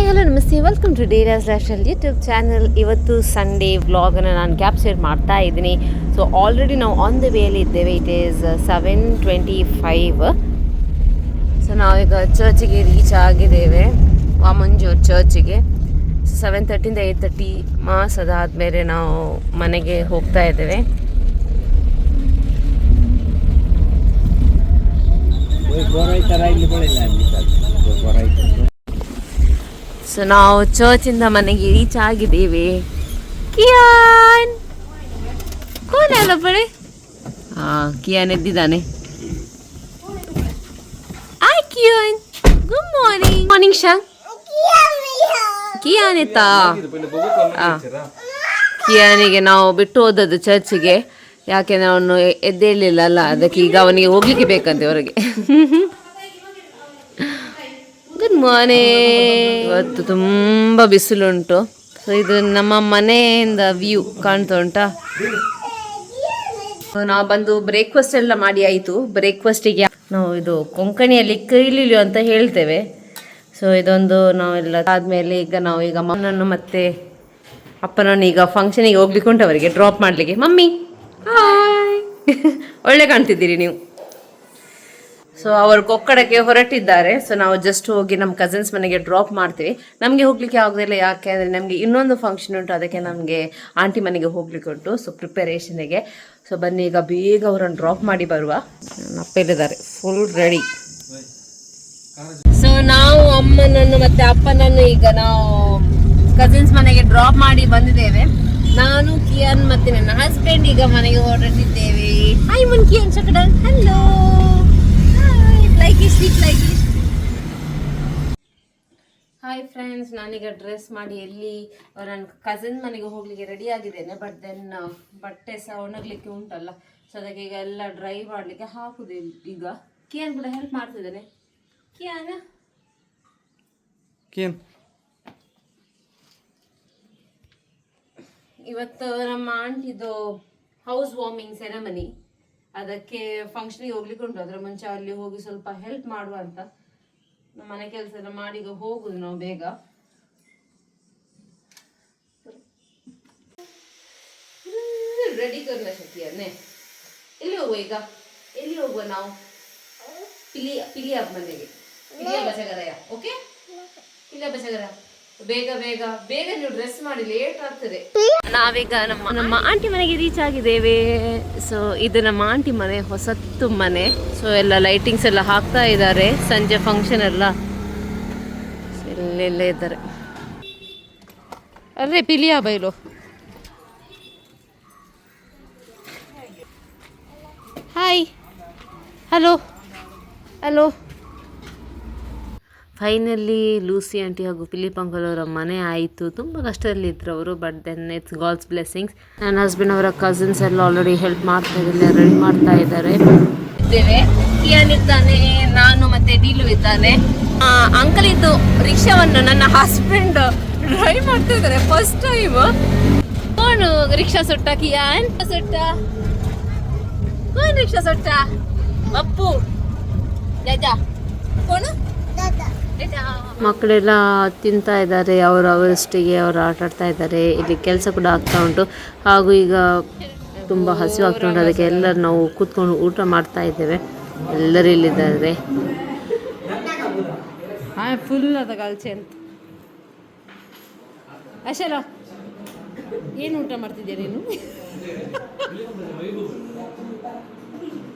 Hello ನಮಸ್ತೆ, welcome to ಡೇರಾಸ್ lifestyle YouTube channel. ಇವತ್ತು ಸಂಡೇ ವ್ಲಾಗನ್ನು ನಾನು ಕ್ಯಾಪ್ಚರ್ ಮಾಡ್ತಾ ಇದ್ದೀನಿ. ಸೊ ಆಲ್ರೆಡಿ ನಾವು ಆನ್ ದ ವೇಯಲ್ಲಿ ಇದ್ದೇವೆ. It is 7:25. ಸೊ ನಾವೀಗ ಚರ್ಚಿಗೆ ರೀಚ್ ಆಗಿದ್ದೇವೆ, ವಾಮಂಜೂರ್ ಚರ್ಚಿಗೆ. 7:30 8:30 ಮಾಸ್ ಅದಾದಮೇಲೆ ನಾವು ಮನೆಗೆ ಹೋಗ್ತಾ ಇದ್ದೇವೆ. ಸೊ ನಾವು ಚರ್ಚಿಂದ ಮನೆಗೆ ರೀಚ್ ಆಗಿದ್ದೇವೆ. ಕಿಯಾನ್ ಕೋನೆಲ್ಲ ಬಳಿ ಕಿಯಾನ್ ಎದ್ದಿದ್ದಾನೆ. Hi Kian, good morning. Morning ಶಾ. ಕಿಯಾನ್ ಎತ್ತಾ? ಕಿಯಾನಿಗೆ ನಾವು ಬಿಟ್ಟು ಹೋದದ್ದು ಚರ್ಚಿಗೆ, ಯಾಕೆಂದ್ರೆ ಅವನು ಎದ್ದೇಳಲಿಲ್ಲ ಅಲ್ಲ, ಅದಕ್ಕೆ ಈಗ ಅವನಿಗೆ ಹೋಗ್ಲಿಕ್ಕೆ ಬೇಕಂತೆ ಹೊರಗೆ. Good morning. ಇವತ್ತು ತುಂಬ ಬಿಸಿಲುಂಟು. ಸೊ ಇದು ನಮ್ಮ ಮನೆಯಿಂದ ವ್ಯೂ ಕಾಣ್ತಾ ಉಂಟಾ. ನಾವು ಬಂದು ಬ್ರೇಕ್ಫಾಸ್ಟ್ ಎಲ್ಲ ಮಾಡಿ ಆಯಿತು. ಬ್ರೇಕ್ಫಾಸ್ಟಿಗೆ ನಾವು ಇದು ಕೊಂಕಣಿಯಲ್ಲಿ ಕೈಲಿಲು ಅಂತ ಹೇಳ್ತೇವೆ. ಸೊ ಇದೊಂದು ನಾವೆಲ್ಲ ಆದಮೇಲೆ ಈಗ ಅಮ್ಮನನ್ನು ಮತ್ತು ಅಪ್ಪನನ್ನು ಈಗ ಫಂಕ್ಷನಿಗೆ ಹೋಗ್ಲಿಕ್ಕೆ ಉಂಟು, ಅವರಿಗೆ ಡ್ರಾಪ್ ಮಾಡಲಿಕ್ಕೆ. ಮಮ್ಮಿ ಹಾಯ್, ಒಳ್ಳೆ ಕಾಣ್ತಿದ್ದೀರಿ ನೀವು. ಸೊ ಅವರು ಕೊಕ್ಕಡಕ್ಕೆ ಹೊರಟಿದ್ದಾರೆ. ಸೊ ನಾವು ಜಸ್ಟ್ ಹೋಗಿ ನಮ್ಮ ಕಸಿನ್ಸ್ ಮನೆಗೆ ಡ್ರಾಪ್ ಮಾಡ್ತೀವಿ. ನಮಗೆ ಹೋಗ್ಲಿಕ್ಕೆ ಆಗೋದಿಲ್ಲ, ಯಾಕೆ ಅಂದರೆ ನಮಗೆ ಇನ್ನೊಂದು ಫಂಕ್ಷನ್ ಉಂಟು, ಅದಕ್ಕೆ ನಮಗೆ ಆಂಟಿ ಮನೆಗೆ ಹೋಗ್ಲಿಕ್ಕೆ ಉಂಟು. ಸೊ ಪ್ರಿಪರೇಷನಿಗೆ. ಸೊ ಬನ್ನಿ ಈಗ ಬೇಗ ಅವರನ್ನು ಡ್ರಾಪ್ ಮಾಡಿ ಬರುವ. ಅಪ್ಪಿದ್ದಾರೆ ಫುಲ್ ರೆಡಿ. ಸೊ ನಾವು ಅಮ್ಮನನ್ನು ಮತ್ತೆ ಅಪ್ಪನನ್ನು ಈಗ ನಾವು ಕಸಿನ್ಸ್ ಮನೆಗೆ ಡ್ರಾಪ್ ಮಾಡಿ ಬಂದಿದ್ದೇವೆ. ನಾನು ಕಿಯಾನ್ ಮತ್ತೆ ನನ್ನ ಹಸ್ಬೆಂಡ್ ಈಗ ಮನೆಗೆ ಹೊರಟಿದ್ದೇವೆ. ಹಾಯ್ ಮುನ್ ಕಿಯಾನ್ ಚಕಡಲ್, ಹಲೋ. ಹಾಯ್ ಫ್ರೆಂಡ್ಸ್, ನಾನೀಗ ಡ್ರೆಸ್ ಮಾಡಿ ಎಲ್ಲಿ ನನ್ನ ಕಸಿನ್ ಮನೆಗೆ ಹೋಗ್ಲಿಕ್ಕೆ ರೆಡಿ ಆಗಿದ್ದೇನೆ. ಬಟ್ ದೆನ್ ಬಟ್ಟೆ ಸಹ ಒಣಗಲಿಕ್ಕೆ ಉಂಟಲ್ಲ, ಸೊ ಅದಕ್ಕೆ ಈಗ ಎಲ್ಲ ಡ್ರೈ ಮಾಡಲಿಕ್ಕೆ ಹಾಕುದು. ಈಗ ಕಿಯಾನ್ ಕೂಡ ಹೆಲ್ಪ್ ಮಾಡ್ತಿದ್ದಾನೆ. ಕಿಯಾನ್ ಇವತ್ತು ನಮ್ಮ ಆಂಟಿದು ಹೌಸ್ ವಾರ್ಮಿಂಗ್ ಸೆರೆಮನಿ, ಅದಕ್ಕೆ ಫಂಕ್ಷನಿಗೆ ಹೋಗ್ಲಿಕ್ಕೆ ಉಂಟು. ಅದರ ಮುಂಚೆ ಅಲ್ಲಿ ಹೋಗಿ ಸ್ವಲ್ಪ ಹೆಲ್ಪ್ ಮಾಡುವ ಅಂತ. ನಮ್ಮ ಮನೆ ಕೆಲಸ ಎಲ್ಲ ಮಾಡಿ ಈಗ ಹೋಗುದು ನಾವು ಬೇಗ. ರೆಡಿ ಕರ್ನ ಶಕ್ತಿಯನ್ನೇ. ಎಲ್ಲಿ ಹೋಗುವ ಈಗ? ಎಲ್ಲಿ ಹೋಗುವ ನಾವು? ಪಿಲಿಯ ಮನೆಗೆ, ಪಿಲಿಯ ಬಸಗರಯ. ಓಕೆ, ಪಿಲಿಯ ಬಸಗರ. ಬೇಗ ಬೇಗ ಬೇಗ ನೀವು ಡ್ರೆಸ್ ಮಾಡಿ, ಲೇಟ್ ಆಗ್ತದೆ. ನಾವೀಗ ನಮ್ಮ ಆಂಟಿ ಮನೆಗೆ ರೀಚ್ ಆಗಿದ್ದೇವೆ. ಸೊ ಇದು ನಮ್ಮ ಆಂಟಿ ಮನೆ, ಹೊಸತ್ತು ಮನೆ. ಸೊ ಎಲ್ಲ ಲೈಟಿಂಗ್ಸ್ ಎಲ್ಲ ಹಾಕ್ತಾ ಇದ್ದಾರೆ. ಸಂಜೆ ಫಂಕ್ಷನ್ ಎಲ್ಲ ಇಲ್ಲೆಲ್ಲ ಇದ್ದಾರೆ. ಅಲ್ಲೇ ಪಿಲಿಯಾ ಬೈಲು. Hi, hello hello. Finally Lucy aunty ಹಾಗೂ ಫಿಲಿಪ್ ಅಂಕಲ್ ಅವರ ಮನೆ ಆಯಿತು. ತುಂಬ ಕಷ್ಟದಲ್ಲಿದ್ದರು ಅವರು, but then it's God's blessings. ನನ್ನ ಹಸ್ಬೆಂಡ್ ಅವರ ಕಸಿನ್ಸ್ ಎಲ್ಲ ಆಲ್ರೆಡಿ ಹೆಲ್ಪ್ ಮಾಡ್ತಾ ಇದ್ದಾರೆ, ರೆಡಿ ಮಾಡ್ತಾ ಇದ್ದಾರೆ. ಕಿಯಾನ್ ಇದ್ದಾನೆ, ನಾನು ಮತ್ತೆ ಡೀಲು ಇದ್ದಾನೆ. ಅಂಕಲ್ ಇದ್ದು ರಿಕ್ಷಾವನ್ನು ನನ್ನ ಹಸ್ಬೆಂಡ್ ಡ್ರೈವ್ ಮಾಡ್ತಾ ಇದ್ದಾರೆ ಫಸ್ಟ್ ಟೈಮ್. ಕೋನು ರಿಕ್ಷಾ ಸುಟ್ಟ? ಕಿಯಾನ್ ಸುಟ್ಟ? ಕೋನ್ ರಿಕ್ಷಾ ಸುಟ್ಟ? ಅಪ್ಪು ಜಾ ಕೋನು? ಮಕ್ಕಳೆಲ್ಲ ತಿಂತಾ ಇದ್ದಾರೆ, ಅವರವರಷ್ಟಿಗೆ ಅವರು ಆಟ ಆಡ್ತಾ ಇದ್ದಾರೆ. ಇಲ್ಲಿ ಕೆಲಸ ಕೂಡ ಆಗ್ತಾ ಉಂಟು, ಹಾಗೂ ಈಗ ತುಂಬ ಹಸಿವು ಆಗ್ತಾ ಉಂಟು. ಅದಕ್ಕೆ ಎಲ್ಲರೂ ನಾವು ಕೂತ್ಕೊಂಡು ಊಟ ಮಾಡ್ತಾ ಇದ್ದೇವೆ. ಎಲ್ಲರೂ ಇಲ್ಲಿದ್ದಾರೆ. ಫುಲ್ ಅದ ಕಲ್ಚೆ ಅಂತ. ಅಶಲ, ಏನು ಊಟ ಮಾಡ್ತಿದ್ಯಾ ನೀನು?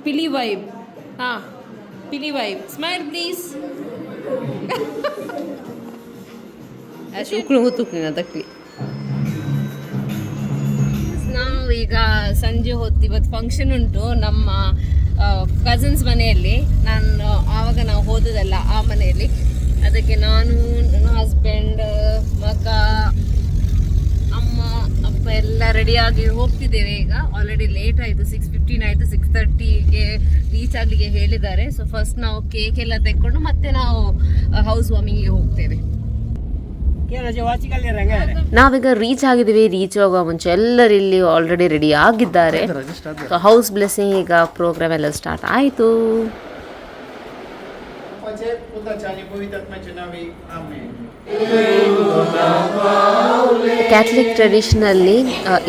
ಪಿಲಿ ವೈಬ್. ಹಾಂ, ಪಿಲಿ ವೈಬ್. Smile please. ನಾವು ಈಗ ಸಂಜೆ ಹೊತ್ತು ಇವತ್ತು ಫಂಕ್ಷನ್ ಉಂಟು ನಮ್ಮ ಕಸಿನ್ಸ್ ಮನೆಯಲ್ಲಿ. ನಾವು ಹೋದದಲ್ಲ ಆ ಮನೆಯಲ್ಲಿ. ಅದಕ್ಕೆ ನಾನು, ನನ್ನ ಹಸ್ಬೆಂಡ್, ಮಗ, ಅಮ್ಮ, ಅಪ್ಪ ಎಲ್ಲ ರೆಡಿಯಾಗಿ ಹೋಗ್ತಿದ್ದೇವೆ. ಈಗ ಆಲ್ರೆಡಿ ಲೇಟ್ ಆಯಿತು, 6:15 ಆಯಿತು. 6:30ಗೆ ರೀಚ್ ಆಗಲಿಕ್ಕೆ ಹೇಳಿದ್ದಾರೆ. ಸೊ ಫಸ್ಟ್ ನಾವು ಕೇಕ್ ಎಲ್ಲ ತೆಕ್ಕೊಂಡು ಮತ್ತೆ ನಾವು ಹೌಸ್ ವಾರ್ಮಿಂಗಿಗೆ ಹೋಗ್ತೇವೆ. ನಾವೀಗ ರೀಚ್ ಆಗಿದ್ದೀವಿ. ರೀಚ್ ಆಗುವ ಮುಂಚೆ ಎಲ್ಲರೂ ಇಲ್ಲಿ ಆಲ್ರೆಡಿ ರೆಡಿ ಆಗಿದ್ದಾರೆ. ಹೌಸ್ ಬ್ಲೆಸ್ಸಿಂಗ್ ಈಗ ಪ್ರೋಗ್ರಾಮ್ ಎಲ್ಲ ಸ್ಟಾರ್ಟ್ ಆಯಿತು. Putra Cani Puritat Machinavi. Amen. Catholic ಟ್ರೆಡಿಷನಲ್ಲಿ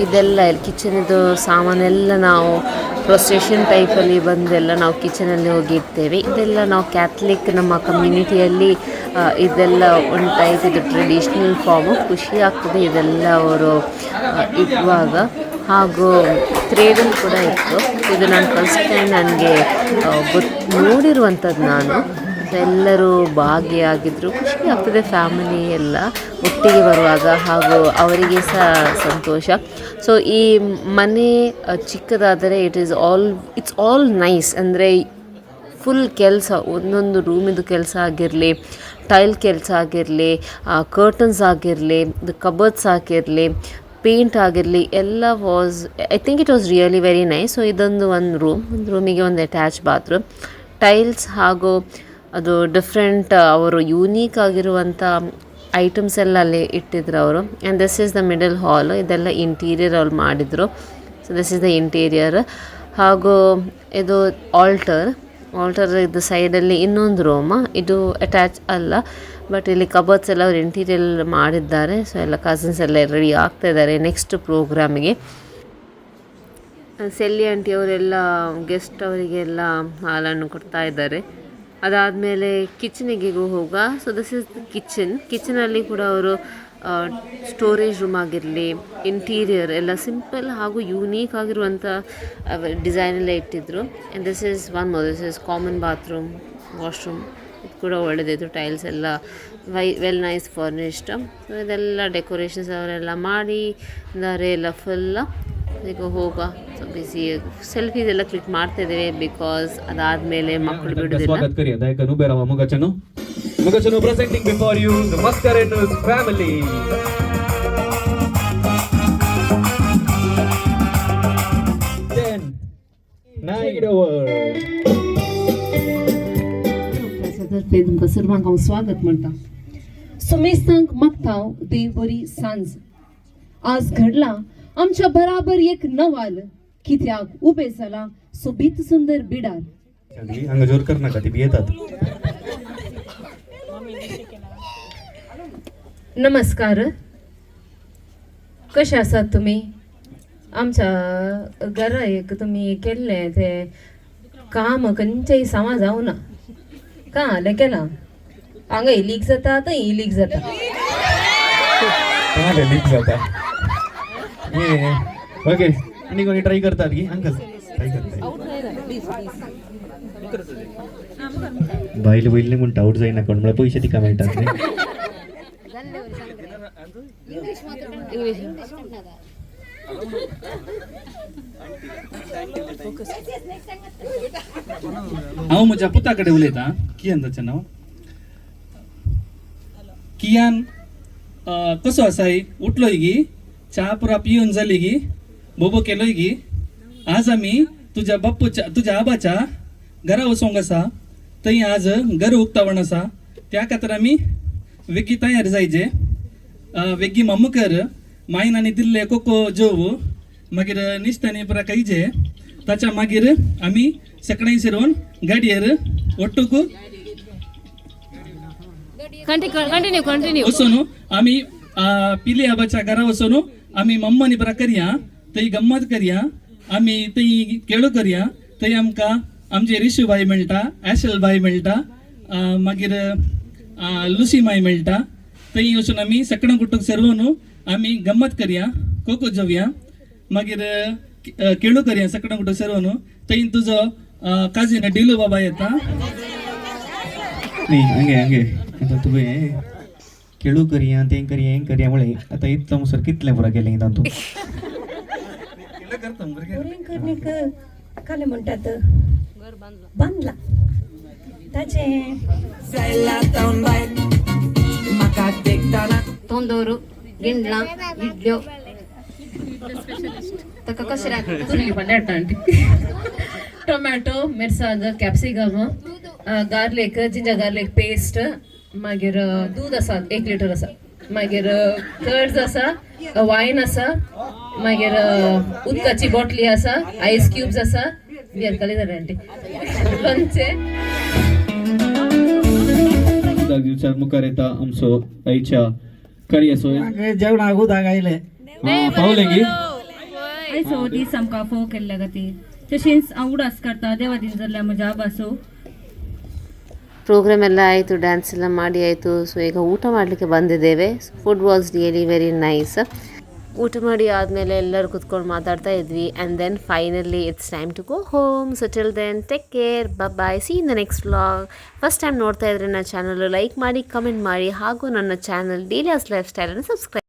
ಇದೆಲ್ಲ ಕಿಚನಿದು ಸಾಮಾನೆಲ್ಲ ನಾವು ಪ್ರೊಸೆಷನ್ ಟೈಪಲ್ಲಿ ಬಂದೆಲ್ಲ ನಾವು ಕಿಚನಲ್ಲಿ ಹೋಗಿ ಇಡ್ತೇವೆ. ಇದೆಲ್ಲ ನಾವು ಕ್ಯಾಥಲಿಕ್ ನಮ್ಮ ಕಮ್ಯುನಿಟಿಯಲ್ಲಿ ಇದೆಲ್ಲ ಒಂದು ಟೈಪ್ ಇದು ಟ್ರೆಡಿಷ್ನಲ್ ಫಾರ್ಮು. ಖುಷಿ ಆಗ್ತದೆ ಇದೆಲ್ಲ ಅವರು ಇಡುವಾಗ. ಹಾಗೂ ಕ್ರೇಡಲ್ ಕೂಡ ಇತ್ತು. ಇದು ನಾನು ಫಸ್ಟ್ ಟೈಮ್ ನನಗೆ ನೋಡಿರುವಂಥದ್ದು ನಾನು. ಎಲ್ಲರೂ ಭಾಗಿಯಾಗಿದ್ದರು. ಖುಷಿ ಆಗ್ತದೆ ಫ್ಯಾಮಿಲಿ ಎಲ್ಲ ಒಟ್ಟಿಗೆ ಬರುವಾಗ, ಹಾಗೂ ಅವರಿಗೆ ಸಹ ಸಂತೋಷ. ಸೊ ಈ ಮನೆ ಚಿಕ್ಕದಾದರೆ ಇಟ್ಸ್ ಆಲ್ ನೈಸ್. ಅಂದರೆ ಫುಲ್ ಕೆಲಸ, ಒಂದೊಂದು ರೂಮಿದು ಕೆಲಸ ಆಗಿರಲಿ, ಟೈಲ್ ಕೆಲಸ ಆಗಿರಲಿ, ಕರ್ಟನ್ಸ್ ಆಗಿರಲಿ, ಕಬರ್ಡ್ಸ್ ಆಗಿರಲಿ, ಪೇಂಟ್ ಆಗಿರಲಿ, ಎಲ್ಲ I think it was really very nice. So ಇದೊಂದು ಒಂದು ರೂಮಿಗೆ ಒಂದು ಅಟ್ಯಾಚ್ ಬಾತ್ರೂಮ್, ಟೈಲ್ಸ್ ಹಾಗೂ ಅದು ಡಿಫ್ರೆಂಟ್ ಅವರು ಯೂನೀಕ್ ಆಗಿರುವಂಥ ಐಟಮ್ಸ್ ಎಲ್ಲ ಅಲ್ಲಿ ಇಟ್ಟಿದ್ರು ಅವರು. And this is the middle hall. ಇದೆಲ್ಲ ಇಂಟೀರಿಯರ್ ಅವ್ರು ಮಾಡಿದರು. So this is the interior. ಹಾಗೂ ಇದು ಆಲ್ಟರ್ ಇದು ಸೈಡಲ್ಲಿ ಇನ್ನೊಂದು ರೂಮ್. ಇದು ಅಟ್ಯಾಚ್ ಅಲ್ಲ, ಬಟ್ ಇಲ್ಲಿ ಕಬರ್ಡ್ಸ್ ಎಲ್ಲ ಅವ್ರು ಇಂಟೀರಿಯರ್ ಮಾಡಿದ್ದಾರೆ. ಸೊ ಎಲ್ಲ ಕಸಿನ್ಸ್ ಎಲ್ಲ ರೆಡಿ ಆಗ್ತಾ ಇದ್ದಾರೆ ನೆಕ್ಸ್ಟ್ ಪ್ರೋಗ್ರಾಮಿಗೆ. ಸೆಲ್ಲಿ ಆಂಟಿ ಅವರೆಲ್ಲ ಗೆಸ್ಟ್ ಅವರಿಗೆಲ್ಲ ಹಾಲನ್ನು ಕೊಡ್ತಾ ಇದ್ದಾರೆ. ಅದಾದಮೇಲೆ ಕಿಚನಿಗೆ ಹೋಗುವ. ಸೊ ದಿಸ್ ಇಸ್ ಕಿಚನಲ್ಲಿ ಕೂಡ ಅವರು ಸ್ಟೋರೇಜ್ ರೂಮ್ ಆಗಿರಲಿ, ಇಂಟೀರಿಯರ್ ಎಲ್ಲ ಸಿಂಪಲ್ ಹಾಗೂ ಯೂನೀಕ್ ಆಗಿರುವಂಥ ಡಿಸೈನೆಲ್ಲ ಇಟ್ಟಿದ್ರು. And this is common bathroom, washroom. ಇದು ಕೂಡ ಒಳ್ಳೆದಿತ್ತು. ಟೈಲ್ಸ್ ಎಲ್ಲ ವೆಲ್ ನೈಸ್ ಫರ್ನಿಶ್ಡ್. ಸೊ ಇದೆಲ್ಲ ಡೆಕೋರೇಷನ್ಸ್ ಅವರೆಲ್ಲ ಮಾಡಿದ್ದಾರೆ ಎಲ್ಲ ಫುಲ್ಲ. ಈಗ ಹೋಗ ಸೊ ಬಿಸಿ ಸೆಲ್ಫೀಸ್ ಎಲ್ಲ ಕ್ಲಿಕ್ ಮಾಡ್ತಾ ಇದ್ದೇವೆ, ಬಿಕಾಸ್ ಅದಾದಮೇಲೆ ಮಕ್ಕಳು ಬಿಡುವುದಿಲ್ಲ. Mugachanu presenting before you the Mascarenos family. Then, 9 over. तुमका सर्वांक हांव स्वागत म्हणटा. समेस्तांक मागतांव देवबरी सांज. आज घडला आमच्या बराबर एक नवाल, कित्याक उबे जाला सोबीत सुंदर बिडार. हांगा जोर कर नाका, ती बी येतात. नमस्कार, कशे आसात तुमी? आमच्या घरा एक तुमी केल्ले ते काम खंयच्याय सामा जावना. का हांवें केलां? हांगा लीक जाता, आतां ही लीक जाता. लीक जाता. ओके, आनी कोणी ट्राय करतात की? अंकल ट्राय करतात. बायल वयले म्हणटा आउट जायना कोण, म्हळ्यार पयशे तिका मेळटात न्ही. हांव म्हज्या पुता कडेन उलयतां. कियान ताचें नांव. कियान कसो आसा? उठलो गी, च्या पुरा पिवन जाली गी, बोबो केलोय गी. आज आमी तुज्या आबाच्या घरा वचोंक आसा. थंय आज घर उक्तावण आसा. त्या खातीर आमी वेगी तयार जायचे. वेगी मम्म कर, मायन आनी दिल्ले कोको जेव, मागीर निश्तानी पुरा खायचे. ताच्या मागीर आमी सकाळी शिरोवन गाडयेर ಒಟ್ಟುಕು कंटिन्यू वचून आमी पिले आबाच्या घरा वचून आमी मम्मानी बरा करया, थंय गम्मत करया, आमी थंय खेळो करया. थंय आमकां आमचे रिशू भाई मेळटा, ॲशल भाई मेळटा, मागीर लुसी माई मेळटा. थंय वचून आमी सकाळी कुटूक सरवून आमी गम्मत करया, कोको जेवया, मागीर खेळो करया सकाळी कुटूक सरवून. थंय तुजो काजीन डिलू बाबा येता. न्ही हंगे आतां तुवें खेळू करया, तें करया, हें करया म्हळें आतां इतलो मुसर कितलें पुरा केलें हिंगा तूं? काले म्हणटात बांदला ताचे तोंदोरू गिंडला इड्ल्यो ताका कशें टोमॅटो, मिरसांग, capsicum, garlic, ginger garlic paste, मागीर दूध आसा 1 लिटर आसा, मागीर कर्ड्स आसा, वायन आसा, मागीर उदकाची बॉटली आसा, आयस क्यूब्स आसा. बियर काली जाले आंटी लोणचे. दिवसार मुखार येता आमचो आयच्या करिया सो जेवण आगूद आगायले पावलेंगी सो दीस आमकां फोव केल्ले खातीर तशेंच हांव उडास करता देवा दिन जाल्ल्या म्हज्या आबासो ಪ್ರೋಗ್ರಾಮ್ ಎಲ್ಲ ಆಯಿತು, ಡ್ಯಾನ್ಸ್ ಎಲ್ಲ ಮಾಡಿ ಆಯಿತು. ಸೊ ಈಗ ಊಟ ಮಾಡಲಿಕ್ಕೆ ಬಂದಿದ್ದೇವೆ. Food was really very nice. ಊಟ ಮಾಡಿ ಆದಮೇಲೆ ಎಲ್ಲರೂ ಕುತ್ಕೊಂಡು ಮಾತಾಡ್ತಾ ಇದ್ವಿ. And then finally it's time to go home. So till then take care, bye, see in the next vlog. First time ನೋಡ್ತಾ ಇದ್ರೆ ನನ್ನ ಚಾನಲ್ ಲೈಕ್ ಮಾಡಿ, ಕಮೆಂಟ್ ಮಾಡಿ, ಹಾಗೂ ನನ್ನ ಚಾನಲ್ ಡೀಲಿಯಾಸ್ ಲೈಫ್ ಸ್ಟೈಲನ್ನು ಸಬ್ಸ್ಕ್ರೈಬ್